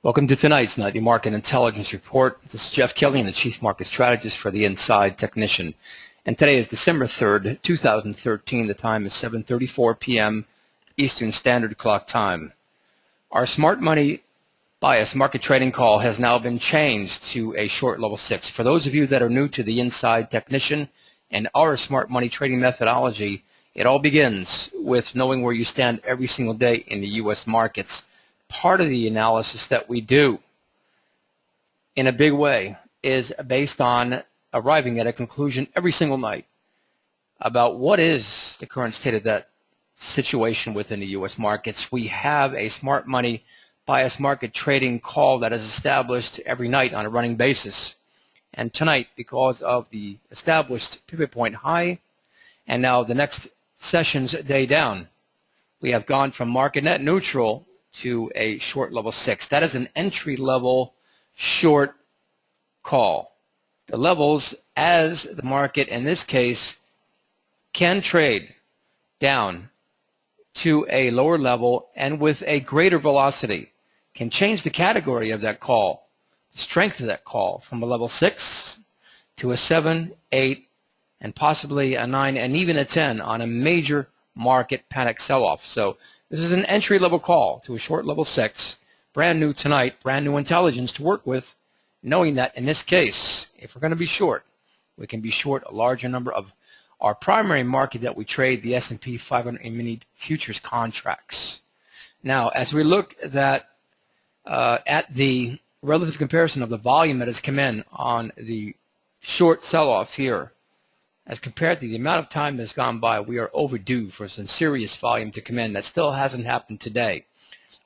Welcome to tonight's Nightly Market Intelligence Report. This is Jeff Kilian, the Chief Market Strategist for the Inside Technician. And today is December 3rd, 2013. The time is 7:34 p.m. Eastern Standard Clock time. Our smart money bias market trading call has now been changed to a short level 6. For those of you that are new to the Inside Technician and our smart money trading methodology, it all begins with knowing where you stand every single day in the U.S. markets. Part of the analysis that we do in a big way is based on arriving at a conclusion every single night about what is the current state of that situation within the U.S. markets. We have a smart money bias market trading call that is established every night on a running basis. And tonight, because of the established pivot point high and now the next session's day down, we have gone from market net neutral to a short level 6. That is an entry level short call. The levels, as the market in this case can trade down to a lower level and with a greater velocity, can change the category of that call, the strength of that call from a level 6 to a 7, 8, and possibly a 9 and even a 10 on a major market panic sell-off. So this is an entry-level call to a short level 6, brand new tonight, brand new intelligence to work with, knowing that in this case, if we're going to be short, we can be short a larger number of our primary market that we trade, the S&P 500 mini futures contracts. Now, as we look at the relative comparison of the volume that has come in on the short sell-off here, as compared to the amount of time that's gone by, we are overdue for some serious volume to come in. That still hasn't happened today.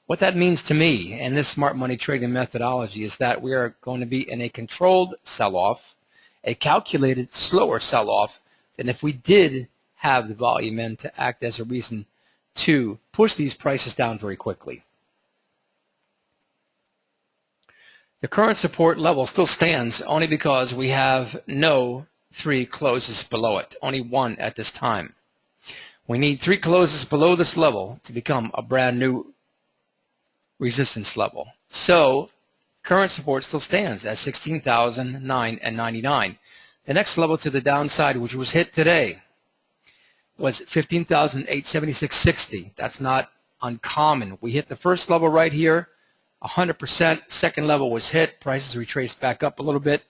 What that means to me and this smart money trading methodology is that we are going to be in a controlled sell-off, a calculated, slower sell-off than if we did have the volume in to act as a reason to push these prices down very quickly. The current support level still stands only because we have no 3 closes below it, only 1 at this time. We need 3 closes below this level to become a brand new resistance level. So current support still stands at 16,009.99. The next level to the downside, which was hit today, was 15,876.60. That's not uncommon. We hit the first level right here, 100%. Second level was hit. Prices retraced back up a little bit.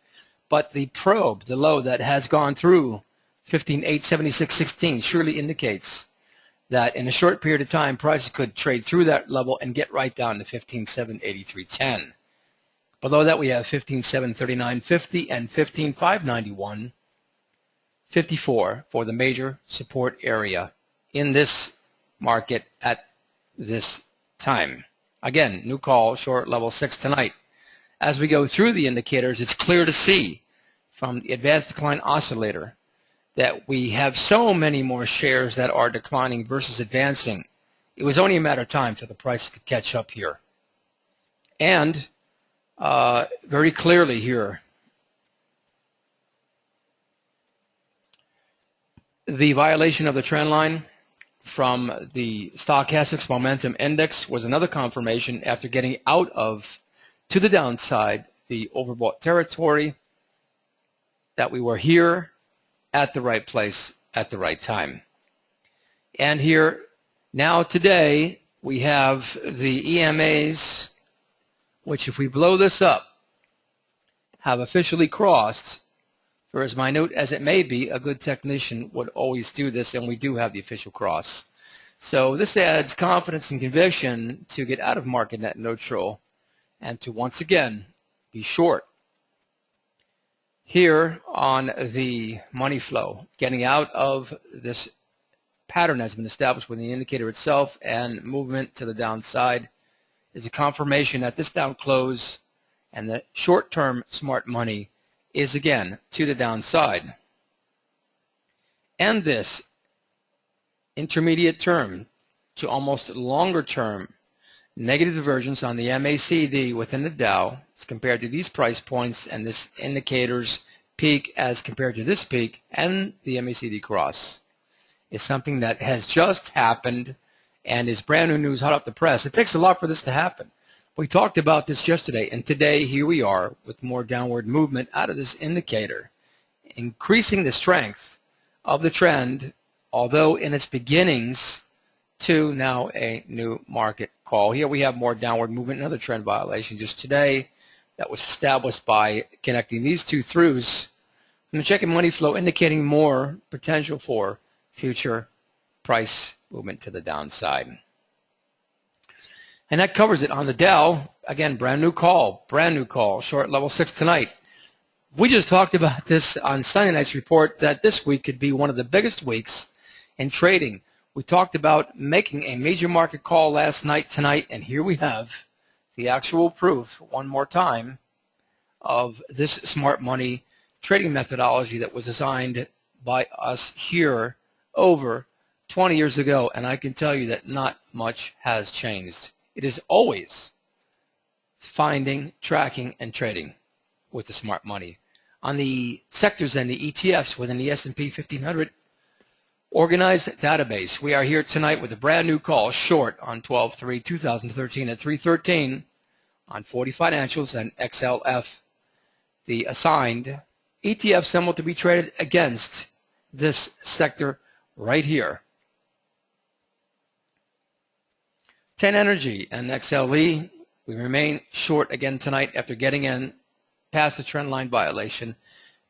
But the probe, the low that has gone through 15,876.16 surely indicates that in a short period of time, prices could trade through that level and get right down to 15,783.10. Below that, we have 15,739.50 and 15,591.54 for the major support area in this market at this time. Again, new call, short level 6 tonight. As we go through the indicators, it's clear to see from the advanced decline oscillator that we have so many more shares that are declining versus advancing. It was only a matter of time till the price could catch up here. And very clearly here, the violation of the trend line from the Stochastics Momentum Index was another confirmation after getting out of, to the downside, the overbought territory, that we were here at the right place at the right time. And here, now today, we have the EMAs, which if we blow this up, have officially crossed. For as minute as it may be, a good technician would always do this, and we do have the official cross. So this adds confidence and conviction to get out of market net neutral and to once again be short. Here on the money flow, getting out of this pattern has been established with the indicator itself, and movement to the downside is a confirmation that this down close and the short-term smart money is again to the downside. And this intermediate term to almost longer term negative divergence on the MACD within the Dow as compared to these price points and this indicator's peak as compared to this peak and the MACD cross is something that has just happened and is brand new news hot off the press. It takes a lot for this to happen. We talked about this yesterday, and today here we are with more downward movement out of this indicator, increasing the strength of the trend, although in its beginnings, to now a new market call. Here we have more downward movement, another trend violation just today that was established by connecting these two throughs from the check and money flow, indicating more potential for future price movement to the downside. And that covers it on the Dow. Again, brand new call, short level 6 tonight. We just talked about this on Sunday night's report that this week could be one of the biggest weeks in trading. We talked about making a major market call last night, tonight, and here we have the actual proof one more time of this smart money trading methodology that was designed by us here over 20 years ago, and I can tell you that not much has changed. It is always finding, tracking, and trading with the smart money. On the sectors and the ETFs within the S&P 1500 organized database, we are here tonight with a brand new call short on 12/3/2013 at 3:13 on 40 Financials and XLF, the assigned ETF symbol to be traded against this sector right here. 10 Energy and XLE, we remain short again tonight after getting in past the trend line violation.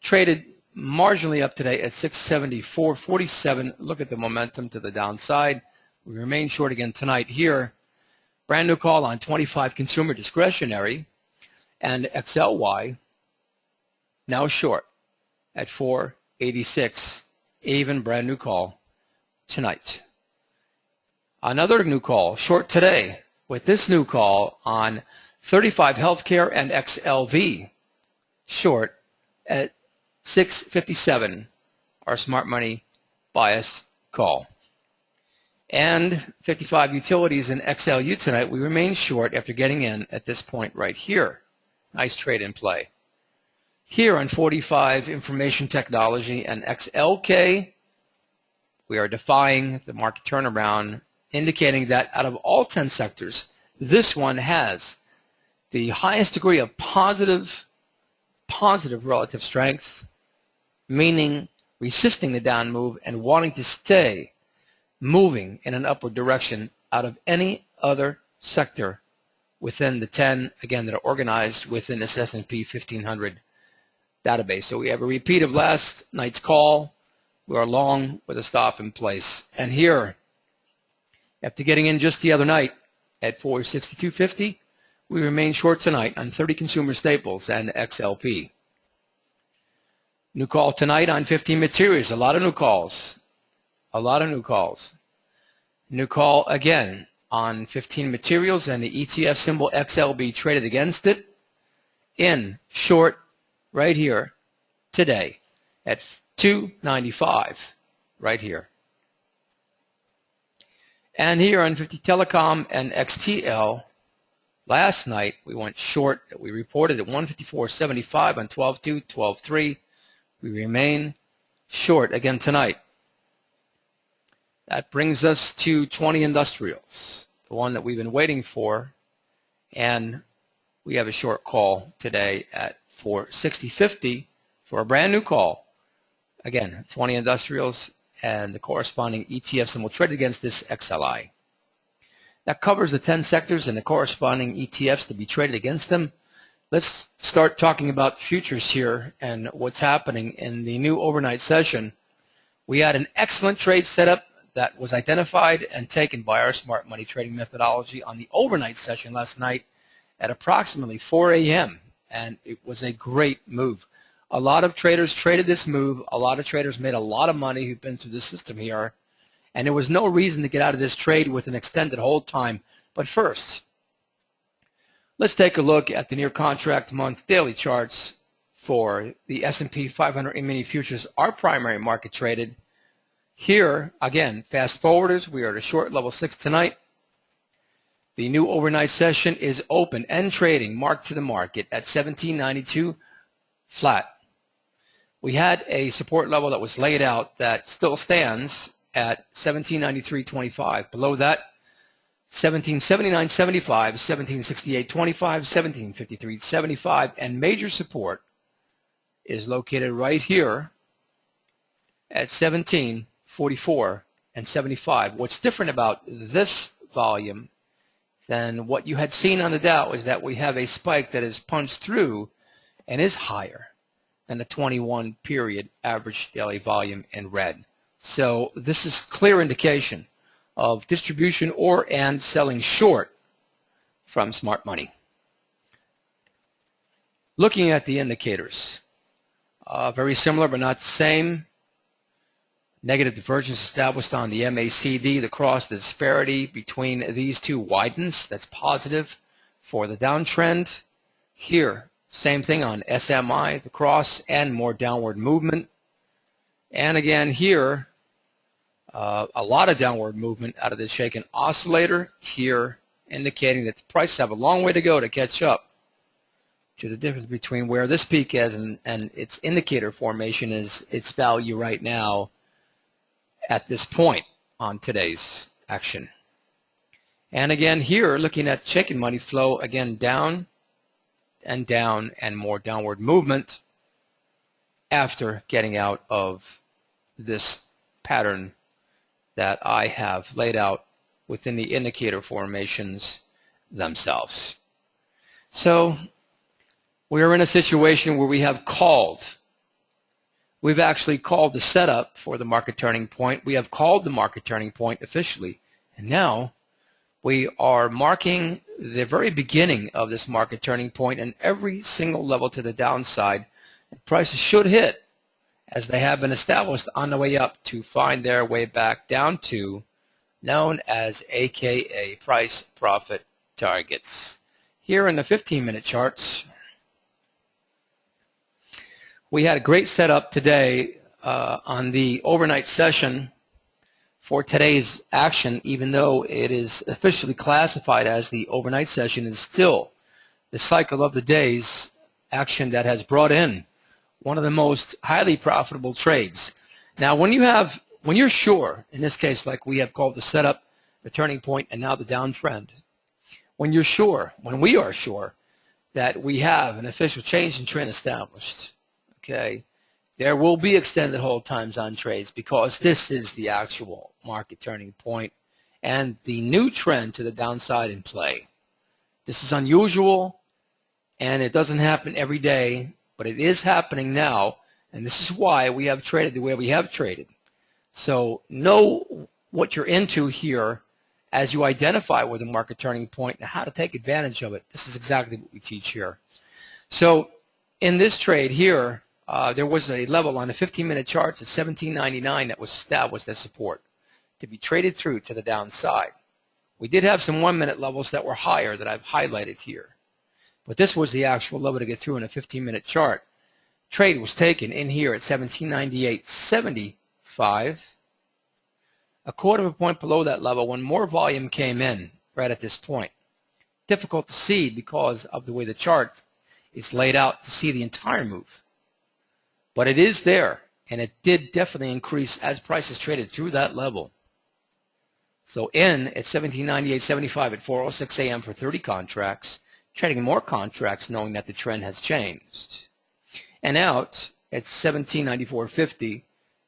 Traded marginally up today at 674.47. Look at the momentum to the downside. We remain short again tonight here. Brand new call on 25 Consumer Discretionary and XLY, now short at 486. Even brand new call tonight. Another new call, short today, with this new call on 35 Healthcare and XLV, short at 657, our smart money bias call. And 55 Utilities and XLU tonight, we remain short after getting in at this point right here. Nice trade in play. Here on 45 Information Technology and XLK, we are defying the market turnaround, indicating that out of all 10 sectors, this one has the highest degree of positive relative strength, meaning resisting the down move and wanting to stay moving in an upward direction out of any other sector within the 10, again, that are organized within this S&P 1500 database. So we have a repeat of last night's call. We are long with a stop in place. And here, after getting in just the other night at 462.50, we remain short tonight on 30 consumer staples and XLP. New call tonight on 15 Materials. A lot of new calls. New call again on 15 Materials and the ETF symbol XLB traded against it in short right here today at 295 right here. And here on 50 Telecom and XTL, last night we went short. We reported at 154.75 on 12/2, 12/3. We remain short again tonight. That brings us to 20 Industrials, the one that we've been waiting for, and we have a short call today at 460.50 for a brand new call. Again, 20 Industrials and the corresponding ETF symbol traded against this XLI. That covers the 10 sectors and the corresponding ETFs to be traded against them. Let's start talking about futures here and what's happening in the new overnight session. We had an excellent trade setup that was identified and taken by our smart money trading methodology on the overnight session last night at approximately 4 a.m. and it was a great move. A lot of traders traded this move. A lot of traders made a lot of money who've been through the system here, and there was no reason to get out of this trade with an extended hold time. But first, let's take a look at the near contract month daily charts for the S&P 500 E-mini futures, our primary market traded. Here, again, fast forwarders, we are at a short level 6 tonight. The new overnight session is open and trading, marked to the market at 1792 flat. We had a support level that was laid out that still stands at 1793.25. Below that, 1779.75, 1768.25, 1753.75, and major support is located right here at 1744 and 75. What's different about this volume than what you had seen on the Dow is that we have a spike that is punched through and is higher than the 21 period average daily volume in red. So this is clear indication of distribution or and selling short from smart money. Looking at the indicators, very similar but not the same. Negative divergence established on the MACD. The cross disparity between these two widens. That's positive for the downtrend. Here, same thing on SMI, the cross, and more downward movement. And again here, a lot of downward movement out of the shaken oscillator here, indicating that the prices have a long way to go to catch up to the difference between where this peak is and its indicator formation is its value right now at this point on today's action. And again here, looking at shaken money flow, again down and down and more downward movement after getting out of this pattern that I have laid out within the indicator formations themselves. So we're in a situation where we have called. We've actually called the setup for the market turning point. We have called the market turning point officially. And now we are marking the very beginning of this market turning point, and every single level to the downside, prices should hit as they have been established on the way up to find their way back down to known as AKA price profit targets. Here in the 15-minute charts, we had a great setup today on the overnight session for today's action. Even though it is officially classified as the overnight session, is still the cycle of the day's action that has brought in one of the most highly profitable trades. Now, when you're sure, in this case, like we have called the setup, the turning point, and now the downtrend, when we are sure that we have an official change in trend established, okay, there will be extended hold times on trades because this is the actual market turning point and the new trend to the downside in play. This is unusual and it doesn't happen every day, but it is happening now, and this is why we have traded the way we have traded. So know what you're into here as you identify with the market turning point and how to take advantage of it. This is exactly what we teach here. So in this trade here, there was a level on the 15-minute charts at 17.99 that was established as support to be traded through to the downside. We did have some 1-minute levels that were higher that I've highlighted here, but this was the actual level to get through in a 15-minute chart. Trade was taken in here at 1798.75, a quarter of a point below that level when more volume came in right at this point. Difficult to see because of the way the chart is laid out to see the entire move. But it is there, and it did definitely increase as prices traded through that level. So in at 1798.75 at 4:06 a.m. for 30 contracts, trading more contracts knowing that the trend has changed. And out at 1794.50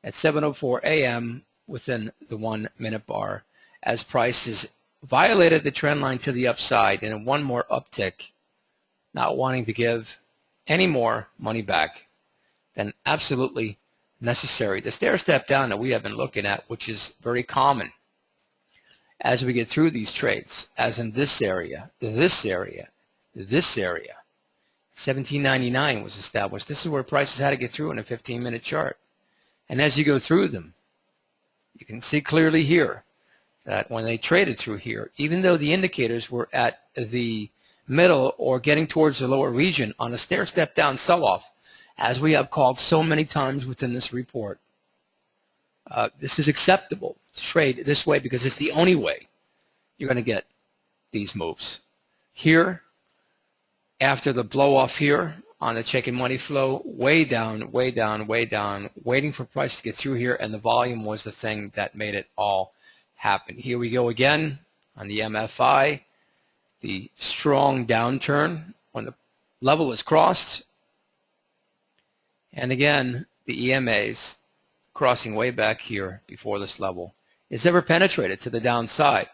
at 7:04 a.m. within the 1-minute bar as prices violated the trend line to the upside and one more uptick, not wanting to give any more money back than absolutely necessary. The stair step down that we have been looking at, which is very common as we get through these trades, as in this area, this area, this area. 1799 was established. This is where prices had to get through in a 15-minute chart. And as you go through them, you can see clearly here that when they traded through here, even though the indicators were at the middle or getting towards the lower region on a stair step down sell-off, as we have called so many times within this report, this is acceptable to trade this way because it's the only way you're going to get these moves. Here, after the blow off here on the check and money flow, way down, way down, way down, waiting for price to get through here, and the volume was the thing that made it all happen. Here we go again On the MFI, the strong downturn when the level is crossed. And again, the EMAs crossing way back here before this level is ever penetrated to the downside.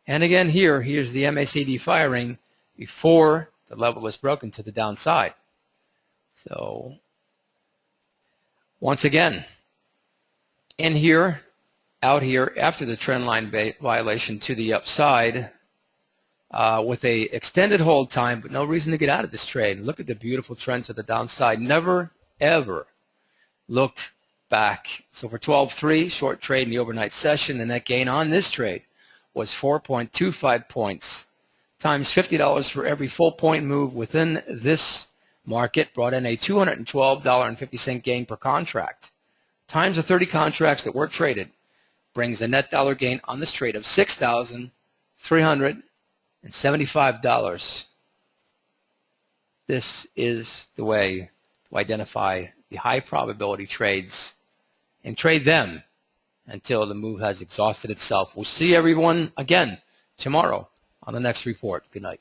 And again here's the MACD firing before the level is broken to the downside. So once again, in here, out here after the trend line violation to the upside with a extended hold time, but no reason to get out of this trade. Look at the beautiful trend to the downside. Never, ever looked back. So for 12.3, short trade in the overnight session, the net gain on this trade was 4.25 points times $50 for every full point move within this market brought in a $212.50 gain per contract. Times the 30 contracts that were traded brings a net dollar gain on this trade of $6,375. This is the way to identify the high probability trades and trade them until the move has exhausted itself. We'll see everyone again tomorrow on the next report. Good night.